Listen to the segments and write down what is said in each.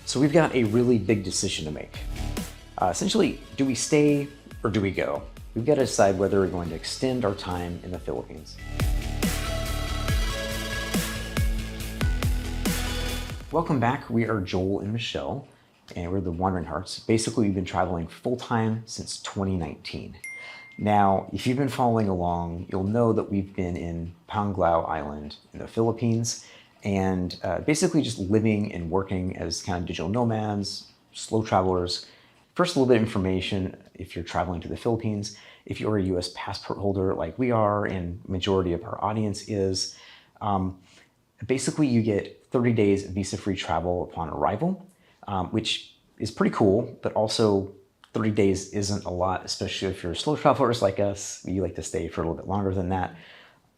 So we've got a really big decision to make. Essentially, do we stay or do we go? We've got to decide whether we're going to extend our time in the Philippines. Welcome back. We are Joel and Michelle, and we're the Wandering Hartz. Basically, we've been traveling full-time since 2019. Now, if you've been following along, you'll know that we've been in Panglao Island in the Philippines, and basically just living and working as kind of digital nomads, slow travelers. First, a little bit of information if you're traveling to the Philippines. If you're a US passport holder like we are, and majority of our audience is, basically you get 30 days of visa-free travel upon arrival, which is pretty cool, but also 30 days isn't a lot, especially if you're slow travelers like us. You like to stay for a little bit longer than that.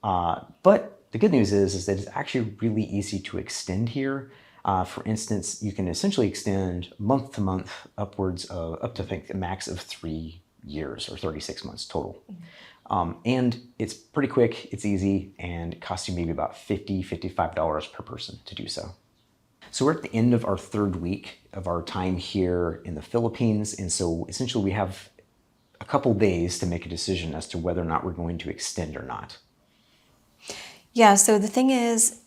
But the good news is that it's actually really easy to extend here. For instance, you can essentially extend month to month upwards of up to, I think, a max of 3 years or 36 months total. And it's pretty quick, it's easy, and it costs you maybe about $50, $55 per person to do so. So we're at the end of our third week of our time here in the Philippines. And so essentially we have a couple days to make a decision as to whether or not we're going to extend or not. Yeah, so the thing is,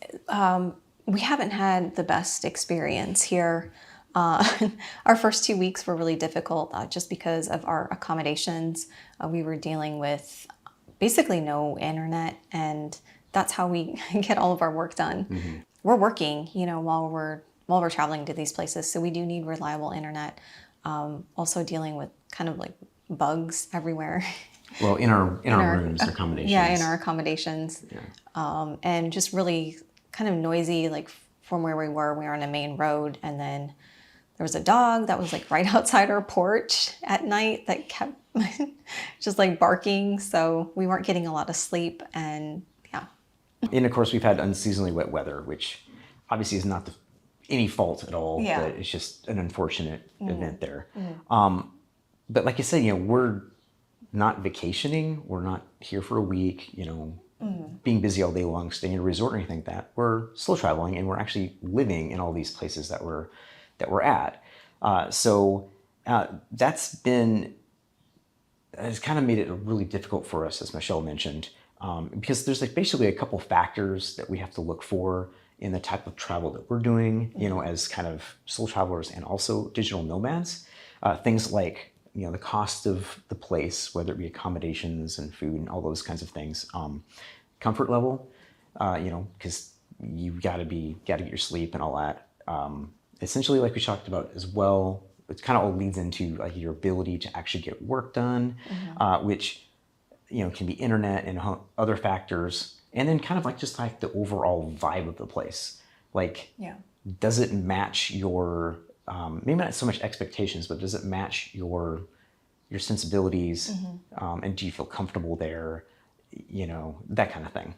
we haven't had the best experience here. Our first 2 weeks were really difficult just because of our accommodations. We were dealing with basically no internet, and that's how we get all of our work done. Mm-hmm. We're working, while we're traveling to these places, so we do need reliable internet. Also dealing with kind of like bugs everywhere. Well, in our rooms, accommodations. Yeah, in our accommodations. Yeah. And just really kind of noisy, like from where we were on a main road, and then there was a dog that was like right outside our porch at night that kept just like barking. So we weren't getting a lot of sleep, and yeah. And of course, we've had unseasonably wet weather, which obviously is not any fault at all, but it's just an unfortunate event there. But like I said, we're not vacationing. We're not here for a week, being busy all day long, staying in a resort or anything like that. We're slow traveling, and we're actually living in all these places that we're at. So that's has kind of made it really difficult for us, as Michelle mentioned, because there's like basically a couple factors that we have to look for in the type of travel that we're doing, as kind of slow travelers and also digital nomads. Things like the cost of the place, whether it be accommodations and food and all those kinds of things. Comfort level, because you gotta get your sleep and all that. Essentially, like we talked about as well, it kind of all leads into like your ability to actually get work done, which can be internet and other factors, and then kind of like just like the overall vibe of the place. Like, does it match your maybe not so much expectations, but does it match your sensibilities? And do you feel comfortable there? That kind of thing.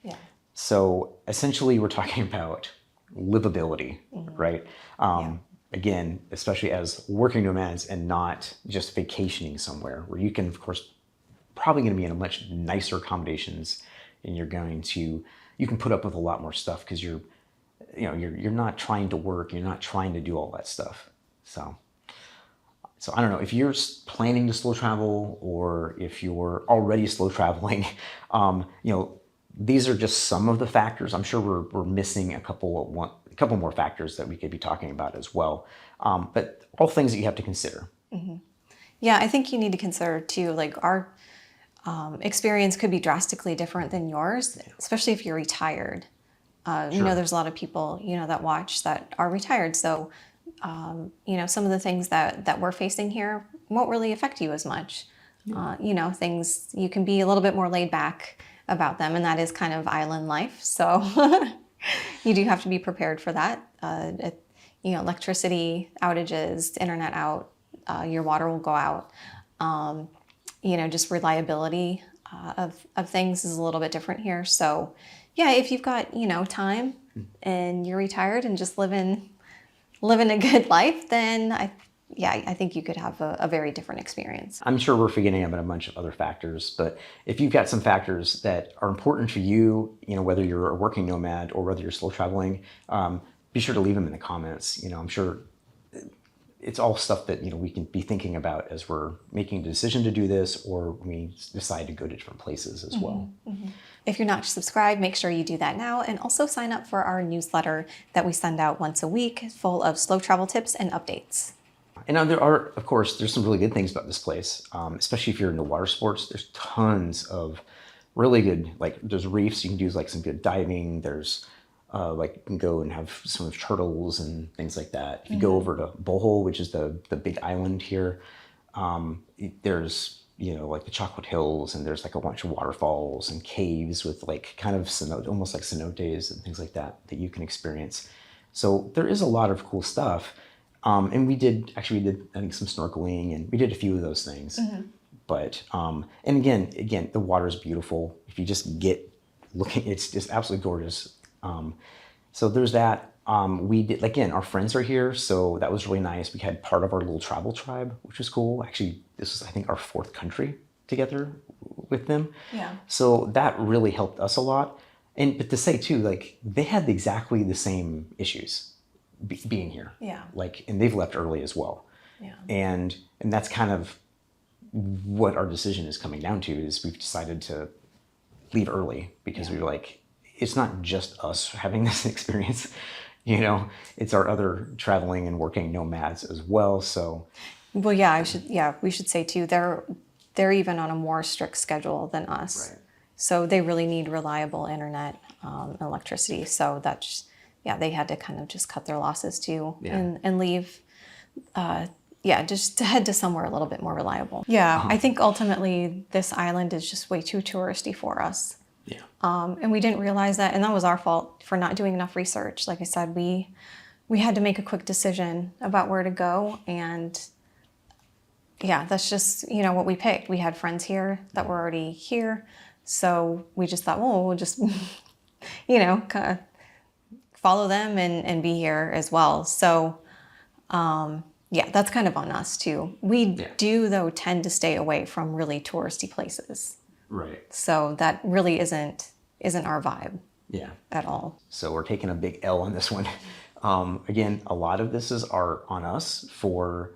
Yeah. So essentially we're talking about livability, right? Again, especially as working nomads and not just vacationing somewhere, where you can, of course, probably going to be in a much nicer accommodations, and you can put up with a lot more stuff because you're not trying to work, you're not trying to do all that stuff. So I don't know if you're planning to slow travel or if you're already slow traveling. These are just some of the factors. I'm sure we're missing a couple more factors that we could be talking about as well. But all things that you have to consider. Mm-hmm. Yeah, I think you need to consider too, like our experience could be drastically different than yours, especially if you're retired. Sure. There's a lot of people, that watch that are retired. So, some of the things that we're facing here won't really affect you as much. Things, you can be a little bit more laid back about them, and that is kind of island life. So you do have to be prepared for that. Electricity outages, internet out, your water will go out. Just reliability of things is a little bit different here. So yeah, if you've got, time and you're retired and just living a good life, then I think you could have a very different experience. I'm sure we're forgetting about a bunch of other factors, but if you've got some factors that are important for you, whether you're a working nomad or whether you're slow traveling, be sure to leave them in the comments. I'm sure it's all stuff that, we can be thinking about as we're making a decision to do this, or we decide to go to different places as well. Mm-hmm. If you're not subscribed, make sure you do that now, and also sign up for our newsletter that we send out once a week, full of slow travel tips and updates. And now there's some really good things about this place, especially if you're into water sports. There's tons of really good, there's reefs. You can do some good diving. There's you can go and have some of turtles and things like that. If you go over to Bohol, which is the big island here, there's the Chocolate Hills, and there's a bunch of waterfalls and caves with kind of almost like cenotes and things like that you can experience. So there is a lot of cool stuff. And we did I think some snorkeling, and we did a few of those things. But and again, the water is beautiful. If you just get looking, it's just absolutely gorgeous. So there's that. We did, again, our friends are here, so that was really nice. We had part of our little travel tribe, which was cool. Actually, this was, I think, our 4th country together with them. Yeah. So that really helped us a lot. But to say too, they had exactly the same issues being here. Yeah. And they've left early as well. Yeah. And that's kind of what our decision is coming down to, is we've decided to leave early because we were it's not just us having this experience, it's our other traveling and working nomads as well. So, well, we should say too, they're even on a more strict schedule than us. Right. So they really need reliable internet, and electricity. So they had to kind of just cut their losses too, and leave. Just to head to somewhere a little bit more reliable. Yeah, I think ultimately this island is just way too touristy for us. Yeah. And we didn't realize that, and that was our fault for not doing enough research. Like I said, we had to make a quick decision about where to go, and that's just, what we picked. We had friends here that were already here, so we just thought, well, we'll just, kind of follow them and be here as well. So, that's kind of on us too. We do, though, tend to stay away from really touristy places. Right. So that really isn't our vibe. Yeah. At all. So we're taking a big L on this one. Again, a lot of this is on us for,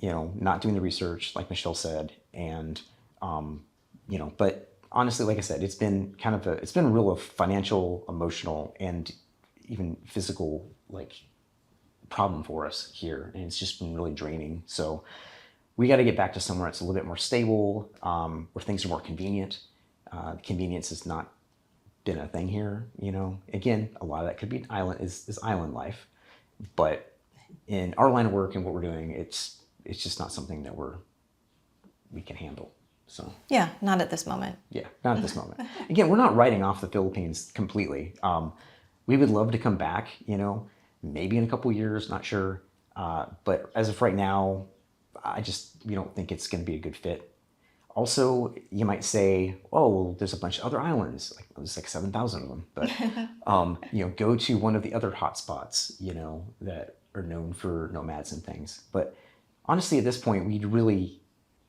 not doing the research, like Michelle said, and but honestly, like I said, it's been real of financial, emotional, and even physical problem for us here, and it's just been really draining. So we got to get back to somewhere that's a little bit more stable, where things are more convenient. Convenience has not been a thing here. Again, a lot of that could be island life, but in our line of work and what we're doing, it's just not something that we can handle. So not at this moment. Yeah, not at this moment. Again, we're not writing off the Philippines completely. We would love to come back. Maybe in a couple years, not sure. But as of right now, we don't think it's going to be a good fit. Also, you might say, oh, well, there's a bunch of other islands. There's 7,000 of them. But, go to one of the other hotspots, that are known for nomads and things. But honestly, at this point, we really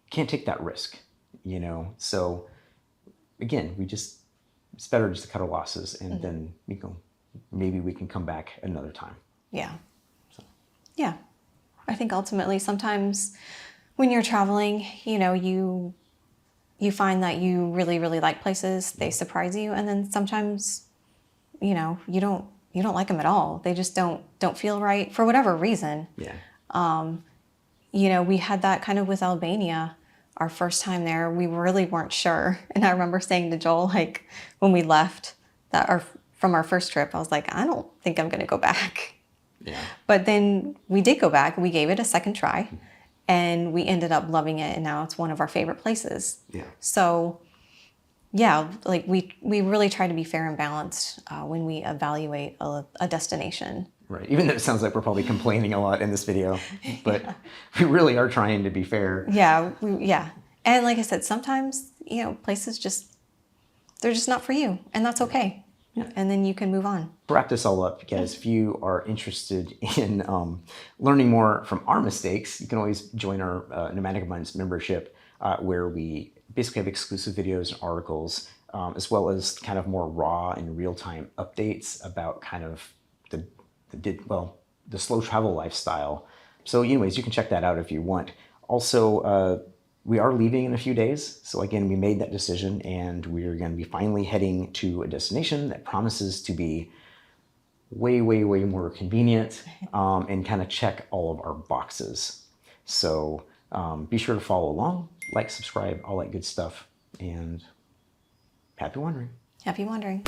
can't take that risk, So, again, it's better just to cut our losses, and then, maybe we can come back another time. Yeah. So. Yeah. I think ultimately sometimes when you're traveling, you find that you really, really like places, they surprise you, and then sometimes, you don't like them at all. They just don't feel right for whatever reason. Yeah. We had that kind of with Albania. Our first time there, we really weren't sure. And I remember saying to Joel, when we left from our first trip, I was like, I don't think I'm going to go back. Yeah. But then we did go back. We gave it a second try, and we ended up loving it. And now it's one of our favorite places. Yeah. So, we really try to be fair and balanced when we evaluate a destination. Right. Even though it sounds like we're probably complaining a lot in this video, but we really are trying to be fair. Yeah. And like I said, sometimes, places they're just not for you, and that's okay. Yeah. And then you can move on. To wrap this all up, guys, if you are interested in learning more from our mistakes, you can always join our Nomadic Abundance membership, where we basically have exclusive videos and articles, as well as kind of more raw and real-time updates about kind of the the slow travel lifestyle. So anyways, you can check that out if you want. Also, we are leaving in a few days. So again, we made that decision and we're going to be finally heading to a destination that promises to be way, way, way more convenient and kind of check all of our boxes. So be sure to follow along, like, subscribe, all that good stuff, and happy wandering. Happy wandering.